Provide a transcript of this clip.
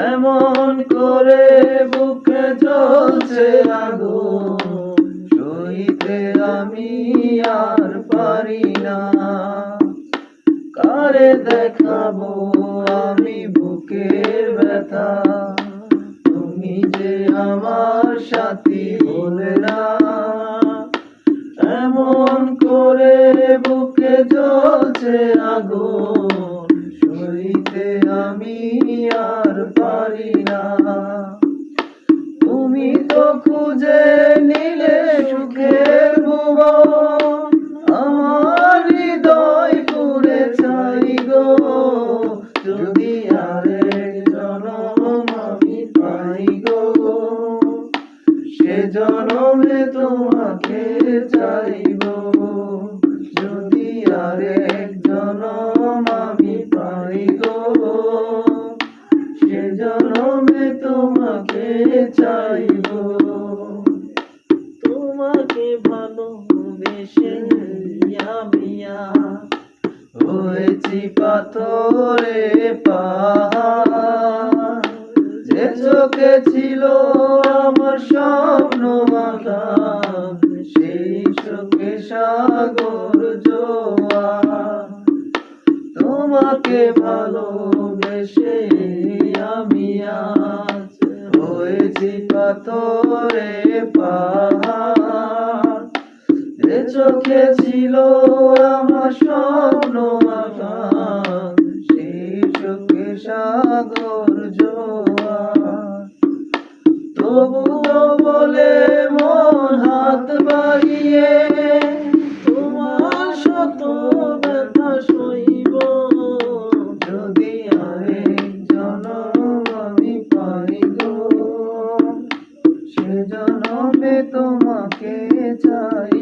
এমন করে বুকে জ্বলছে আগুন, সইতে আমি আর পারি না। কারে দেখাবো আমি বুকের ব্যথা, তুমি যে আমার সাথী হলে না। এমন করে বুকে জ্বলছে আগুন, সইতে আমি আর পারি না। তুমি তো খুঁজে নিলে সুখের ভুবন, আমার হৃদয় পুড়ে ছাই গো। যদি আরেক জনম আমি পাই গো, সে জনমে তোমাকে চাইব। যদি আরেক জনম আমি পাই গো, সে জনমে তোমাকে চাইব। তোমাকে ভালোবেসে আমি হয়েছি পাথরে পাহাড়, যে চোখে ছিল আমার স্বপ্ন মাখা, সেই চোখে সাগর জোয়ার। তোমাকে ভালোবেসে আমি আজ হয়েছি পাথরে পাহাড়, যে চোখে ছিল আমার স্বপ্ন মাখা, সেই চোখে সাগর জোয়ার। তবুও বলে মন হাত বাড়িয়ে, তোমার শত ব্যথা সইব। যদি আরেক জনম আমি পাই গো, সে জনমে তোমাকে চাই।